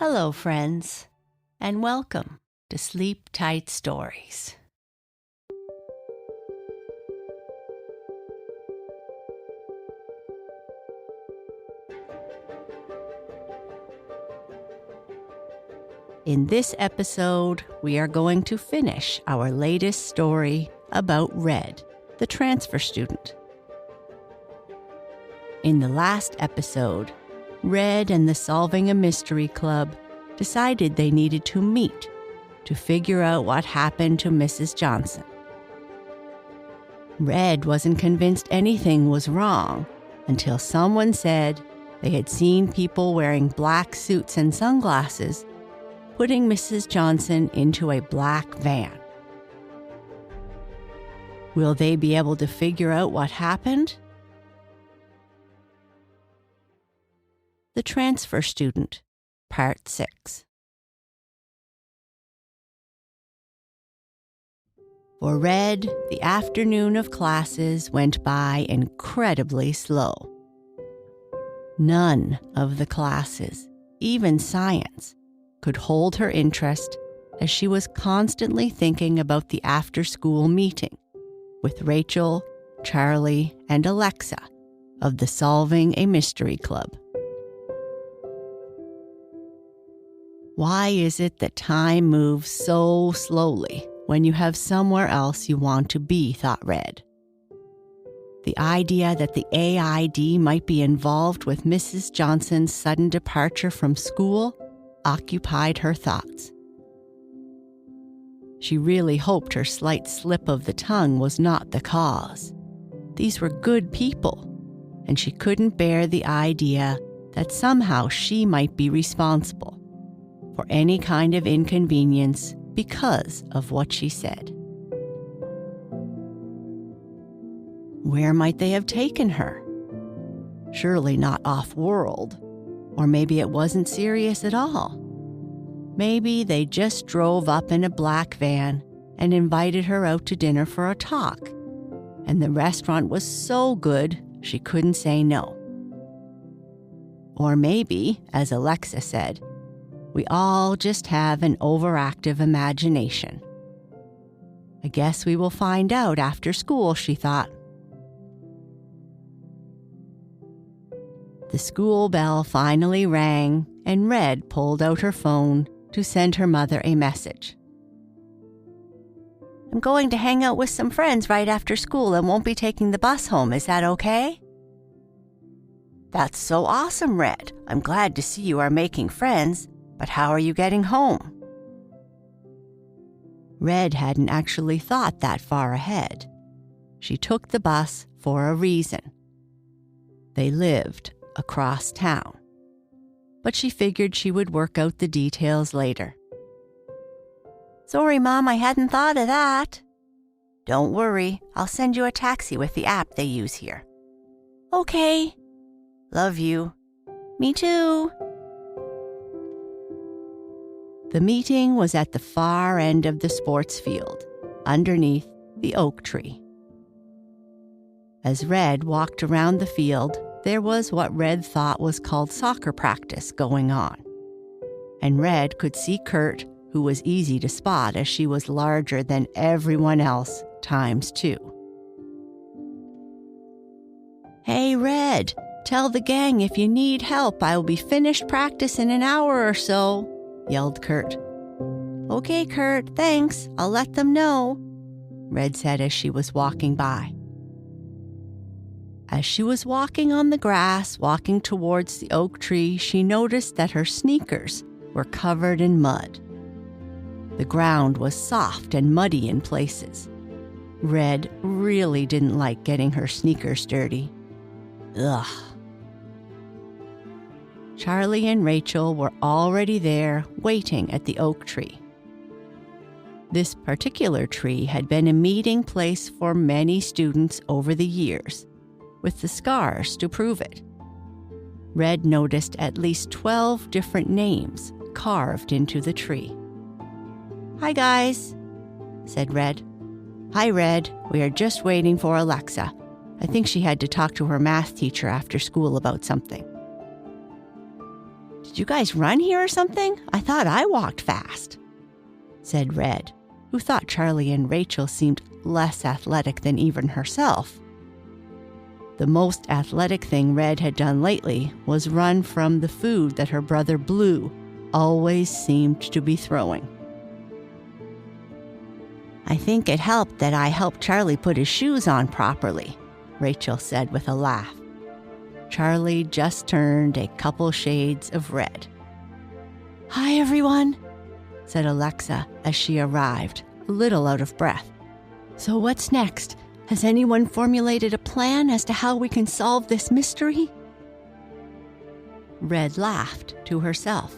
Hello, friends, and welcome to Sleep Tight Stories. In this episode, we are going to finish our latest story about Red, the transfer student. In the last episode, Red and the Solving a Mystery Club decided they needed to meet to figure out what happened to Mrs. Johnson. Red wasn't convinced anything was wrong until someone said they had seen people wearing black suits and sunglasses putting Mrs. Johnson into a black van. Will they be able to figure out what happened? The Transfer Student, Part 6. For Red, the afternoon of classes went by incredibly slow. None of the classes, even science, could hold her interest as she was constantly thinking about the after-school meeting with Rachel, Charlie, and Alexa of the Solving a Mystery Club. Why is it that time moves so slowly when you have somewhere else you want to be, thought Red. The idea that the AID might be involved with Mrs. Johnson's sudden departure from school occupied her thoughts. She really hoped her slight slip of the tongue was not the cause. These were good people, and she couldn't bear the idea that somehow she might be responsible for any kind of inconvenience because of what she said. Where might they have taken her? Surely not off-world. Or maybe it wasn't serious at all. Maybe they just drove up in a black van and invited her out to dinner for a talk, and the restaurant was so good she couldn't say no. Or maybe, as Alexa said, we all just have an overactive imagination. I guess we will find out after school, she thought. The school bell finally rang, and Red pulled out her phone to send her mother a message. I'm going to hang out with some friends right after school and won't be taking the bus home. Is that okay? That's so awesome, Red. I'm glad to see you are making friends, but how are you getting home? Red hadn't actually thought that far ahead. She took the bus for a reason. They lived across town, but she figured she would work out the details later. Sorry, Mom, I hadn't thought of that. Don't worry, I'll send you a taxi with the app they use here. Okay. Love you. Me too. The meeting was at the far end of the sports field, underneath the oak tree. As Red walked around the field, there was what Red thought was called soccer practice going on. And Red could see Kurt, who was easy to spot as she was larger than everyone else times 2. Hey, Red, tell the gang if you need help, I will be finished practice in an hour or so, yelled Kurt. Okay, Kurt, thanks. I'll let them know, Red said as she was walking by. As she was walking on the grass, walking towards the oak tree, she noticed that her sneakers were covered in mud. The ground was soft and muddy in places. Red really didn't like getting her sneakers dirty. Ugh. Charlie and Rachel were already there, waiting at the oak tree. This particular tree had been a meeting place for many students over the years, with the scars to prove it. Red noticed at least 12 different names carved into the tree. Hi, guys, said Red. Hi, Red. We are just waiting for Alexa. I think she had to talk to her math teacher after school about something. Did Did you guys run here or something? I thought I walked fast," said Red, who thought Charlie and Rachel seemed less athletic than even herself. The most athletic thing Red had done lately was run from the food that her brother Blue always seemed to be throwing. "I think it helped that I helped Charlie put his shoes on properly," Rachel said with a laugh. Charlie just turned a couple shades of red. "Hi, everyone," said Alexa as she arrived, a little out of breath. "So what's next? Has anyone formulated a plan as to how we can solve this mystery?" Red laughed to herself.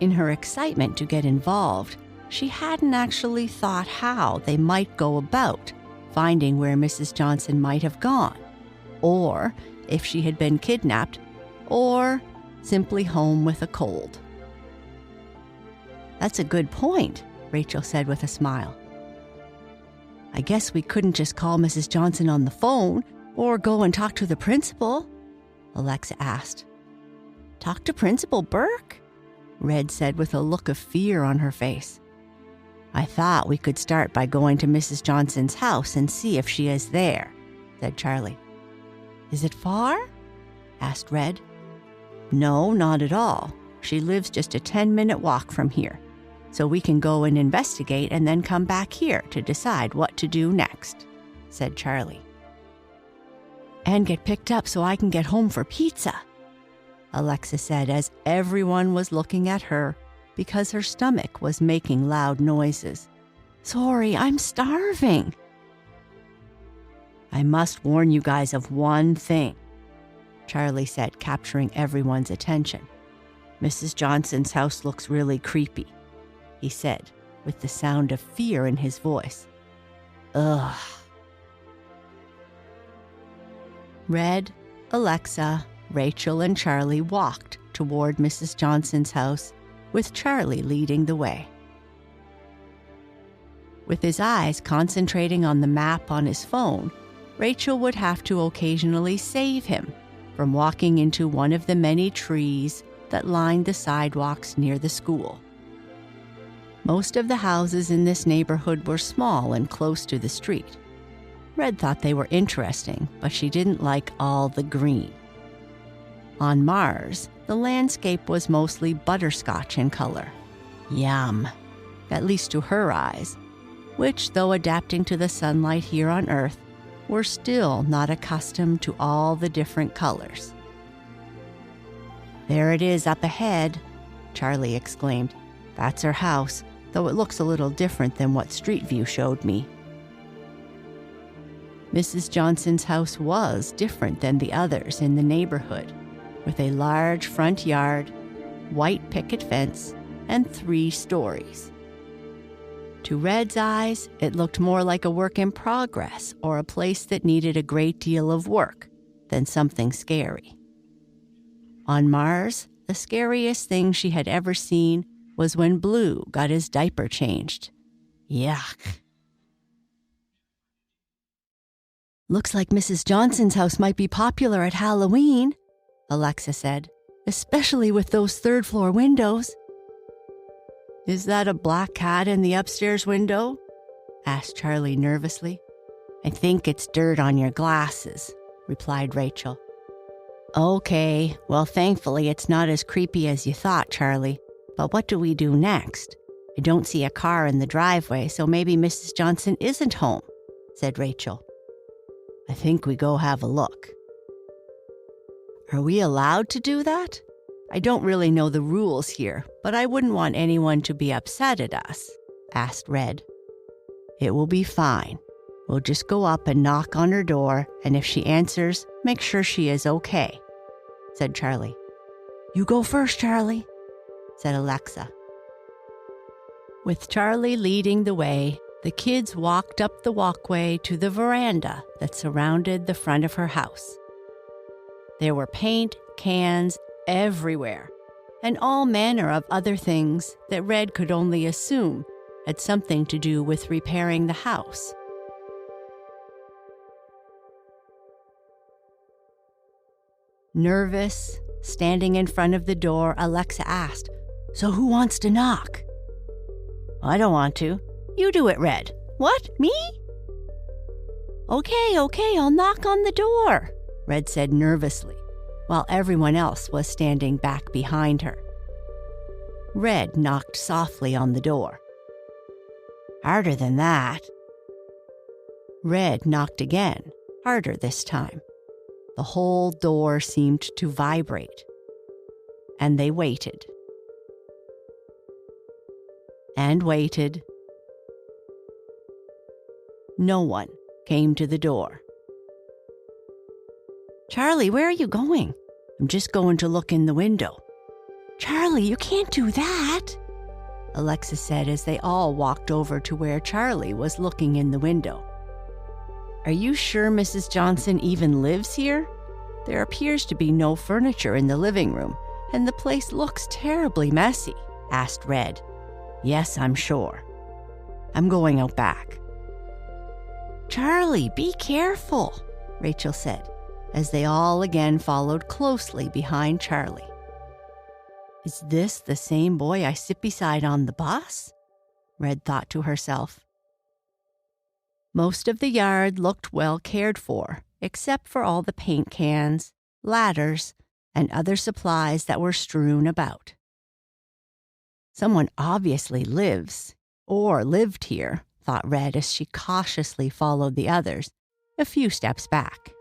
In her excitement to get involved, she hadn't actually thought how they might go about finding where Mrs. Johnson might have gone, or if she had been kidnapped, or simply home with a cold. "That's a good point," Rachel said with a smile. "I guess we couldn't just call Mrs. Johnson on the phone or go and talk to the principal?" Alexa asked. "Talk to Principal Burke?" Red said with a look of fear on her face. "I thought we could start by going to Mrs. Johnson's house and see if she is there," said Charlie. "Is it far?" asked Red. "No, not at all. She lives just a 10-minute walk from here, so we can go and investigate and then come back here to decide what to do next," said Charlie. "And get picked up so I can get home for pizza," Alexa said as everyone was looking at her because her stomach was making loud noises. "Sorry, I'm starving." "I must warn you guys of one thing," Charlie said, capturing everyone's attention. "Mrs. Johnson's house looks really creepy," he said, with the sound of fear in his voice. "Ugh." Red, Alexa, Rachel, and Charlie walked toward Mrs. Johnson's house, with Charlie leading the way. With his eyes concentrating on the map on his phone, Rachel would have to occasionally save him from walking into one of the many trees that lined the sidewalks near the school. Most of the houses in this neighborhood were small and close to the street. Red thought they were interesting, but she didn't like all the green. On Mars, the landscape was mostly butterscotch in color. Yum, at least to her eyes, which, though adapting to the sunlight here on Earth, were still not accustomed to all the different colors. "There it is up ahead," Charlie exclaimed. "That's her house, though it looks a little different than what Street View showed me." Mrs. Johnson's house was different than the others in the neighborhood, with a large front yard, white picket fence, and 3 stories. To Red's eyes, it looked more like a work in progress or a place that needed a great deal of work than something scary. On Mars, the scariest thing she had ever seen was when Blue got his diaper changed. Yuck. "Looks like Mrs. Johnson's house might be popular at Halloween," Alexa said, "especially with those 3rd-floor windows." "Is that a black cat in the upstairs window?" asked Charlie nervously. "I think it's dirt on your glasses," replied Rachel. "Okay, well, thankfully it's not as creepy as you thought, Charlie. But what do we do next? I don't see a car in the driveway, so maybe Mrs. Johnson isn't home," said Rachel. "I think we go have a look." "Are we allowed to do that? I don't really know the rules here, but I wouldn't want anyone to be upset at us," asked Red. "It will be fine. We'll just go up and knock on her door, and if she answers, make sure she is okay," said Charlie. "You go first, Charlie," said Alexa. With Charlie leading the way, the kids walked up the walkway to the veranda that surrounded the front of her house. There were paint cans everywhere, and all manner of other things that Red could only assume had something to do with repairing the house. Nervous, Standing in front of the door, Alexa asked, "So who wants to knock?" "I don't want to. You do it, Red." "What, me?" Okay, I'll knock on the door," Red said nervously, while everyone else was standing back behind her. Red knocked softly on the door. "Harder than that." Red knocked again, harder this time. The whole door seemed to vibrate. And they waited. And waited. No one came to the door. "Charlie, where are you going?" "I'm just going to look in the window." "Charlie, you can't do that," Alexa said as they all walked over to where Charlie was looking in the window. "Are you sure Mrs. Johnson even lives here? There appears to be no furniture in the living room, and the place looks terribly messy," asked Red. "Yes, I'm sure. I'm going out back." "Charlie, be careful," Rachel said, as they all again followed closely behind Charlie. "Is this the same boy I sit beside on the bus?" Red thought to herself. Most of the yard looked well cared for, except for all the paint cans, ladders, and other supplies that were strewn about. "Someone obviously lives, or lived here," thought Red as she cautiously followed the others a few steps back.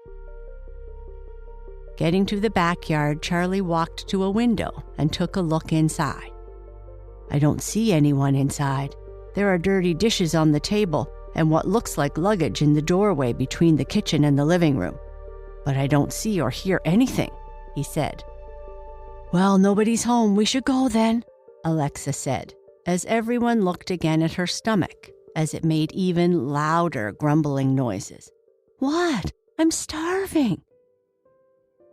Getting to the backyard, Charlie walked to a window and took a look inside. "I don't see anyone inside. There are dirty dishes on the table and what looks like luggage in the doorway between the kitchen and the living room. But I don't see or hear anything," he said. "Well, nobody's home. We should go then," Alexa said, as everyone looked again at her stomach as it made even louder grumbling noises. "What? I'm starving."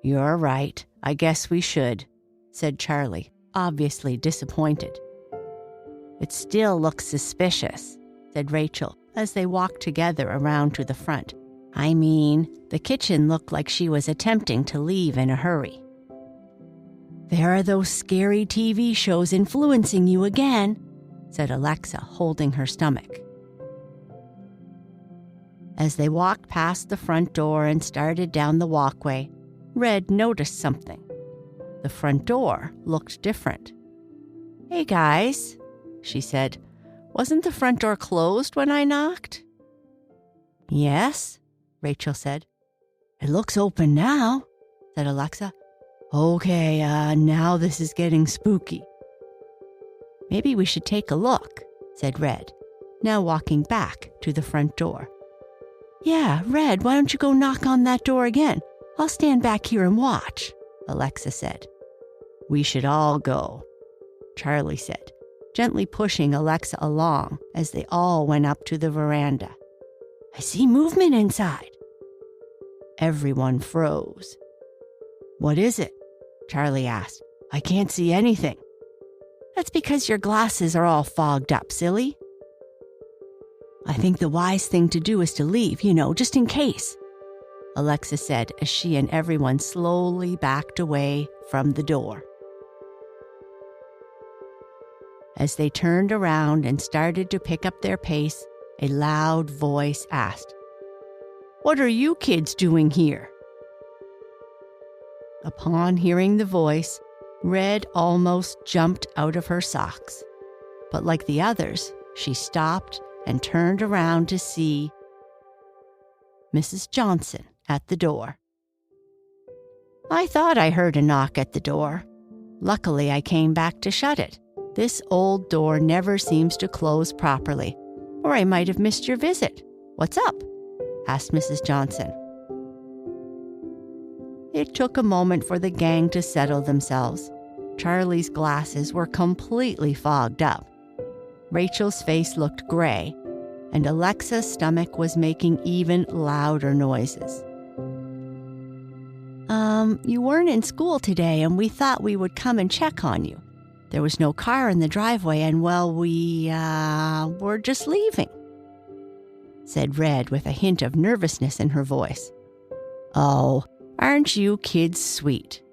"You're right. I guess we should," said Charlie, obviously disappointed. "It still looks suspicious," said Rachel, as they walked together around to the front. "I mean, the kitchen looked like she was attempting to leave in a hurry." "There are those scary TV shows influencing you again," said Alexa, holding her stomach. As they walked past the front door and started down the walkway, Red noticed something. The front door looked different. "Hey guys," she said, "wasn't the front door closed when I knocked?" "Yes," Rachel said. "It looks open now," said Alexa. "Okay, now this is getting spooky." "Maybe we should take a look," said Red, now walking back to the front door. "Yeah, Red, why don't you go knock on that door again? I'll stand back here and watch," Alexa said. "We should all go," Charlie said, gently pushing Alexa along as they all went up to the veranda. "I see movement inside." Everyone froze. "What is it?" Charlie asked. "I can't see anything." "That's because your glasses are all fogged up, silly." "I think the wise thing to do is to leave, just in case," Alexa said as she and everyone slowly backed away from the door. As they turned around and started to pick up their pace, a loud voice asked, "What are you kids doing here?" Upon hearing the voice, Red almost jumped out of her socks. But like the others, she stopped and turned around to see Mrs. Johnson at the door. "I thought I heard a knock at the door. Luckily, I came back to shut it. This old door never seems to close properly, or I might have missed your visit. What's up?" asked Mrs. Johnson. It took a moment for the gang to settle themselves. Charlie's glasses were completely fogged up. Rachel's face looked gray, and Alexa's stomach was making even louder noises. You weren't in school today, and we thought we would come and check on you. There was no car in the driveway, and we're just leaving," said Red with a hint of nervousness in her voice. "Oh, aren't you kids sweet?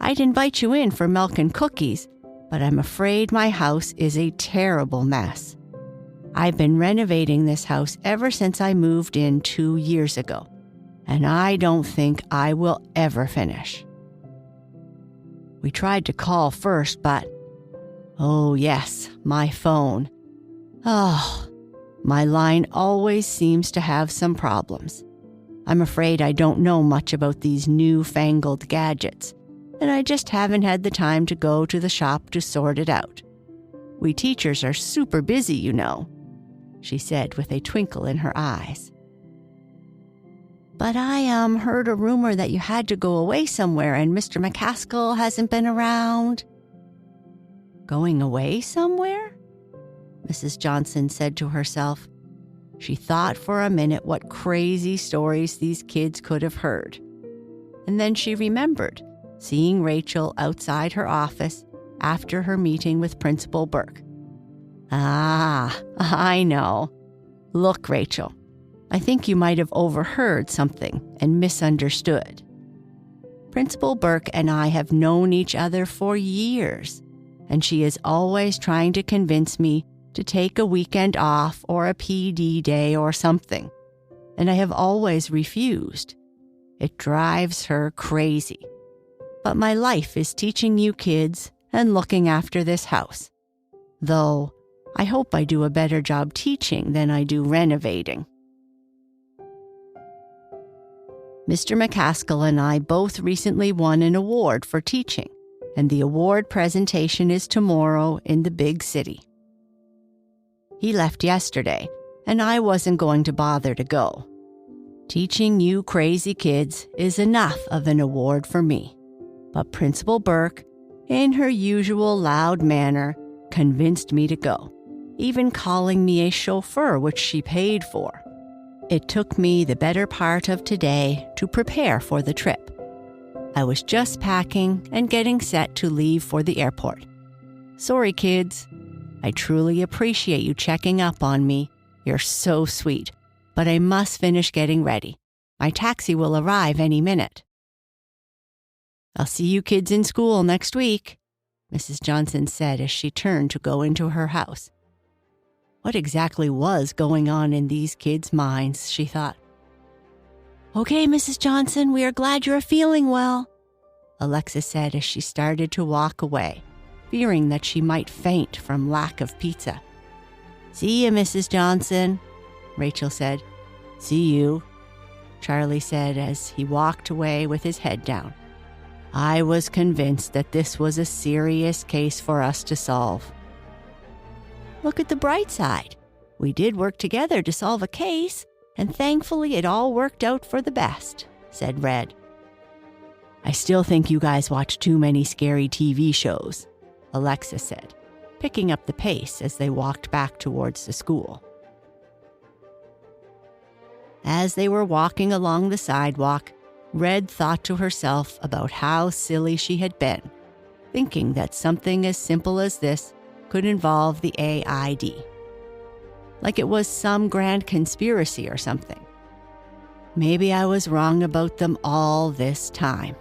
I'd invite you in for milk and cookies, but I'm afraid my house is a terrible mess. I've been renovating this house ever since I moved in 2 years ago, and I don't think I will ever finish. We tried to call first, but, oh yes, my phone. Oh, my line always seems to have some problems. I'm afraid I don't know much about these newfangled gadgets, and I just haven't had the time to go to the shop to sort it out. We teachers are super busy, you know, she said with a twinkle in her eyes. But I heard a rumor that you had to go away somewhere and Mr. McCaskill hasn't been around. Going away somewhere? Mrs. Johnson said to herself. She thought for a minute what crazy stories these kids could have heard. And then she remembered seeing Rachel outside her office after her meeting with Principal Burke. Ah, I know. Look, Rachel, I think you might have overheard something and misunderstood. Principal Burke and I have known each other for years, and she is always trying to convince me to take a weekend off or a PD day or something, and I have always refused. It drives her crazy. But my life is teaching you kids and looking after this house. Though, I hope I do a better job teaching than I do renovating. Mr. McCaskill and I both recently won an award for teaching, and the award presentation is tomorrow in the big city. He left yesterday, and I wasn't going to bother to go. Teaching you crazy kids is enough of an award for me. But Principal Burke, in her usual loud manner, convinced me to go, even calling me a chauffeur, which she paid for. It took me the better part of today to prepare for the trip. I was just packing and getting set to leave for the airport. Sorry, kids. I truly appreciate you checking up on me. You're so sweet, but I must finish getting ready. My taxi will arrive any minute. I'll see you kids in school next week, Mrs. Johnson said as she turned to go into her house. What exactly was going on in these kids' minds, she thought. Okay, Mrs. Johnson, we are glad you're feeling well, Alexa said as she started to walk away, fearing that she might faint from lack of pizza. See you, Mrs. Johnson, Rachel said. See you, Charlie said as he walked away with his head down. I was convinced that this was a serious case for us to solve. Look at the bright side. We did work together to solve a case, and thankfully it all worked out for the best, said Red. I still think you guys watch too many scary TV shows, Alexa said, picking up the pace as they walked back towards the school. As they were walking along the sidewalk, Red thought to herself about how silly she had been, thinking that something as simple as this could involve the AID. Like it was some grand conspiracy or something. Maybe I was wrong about them all this time.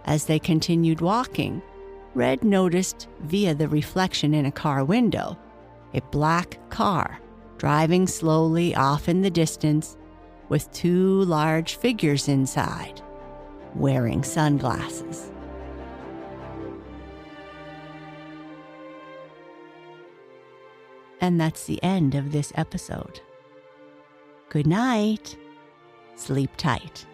As they continued walking, Red noticed via the reflection in a car window a black car driving slowly off in the distance with two large figures inside, wearing sunglasses. And that's the end of this episode. Good night. Sleep tight.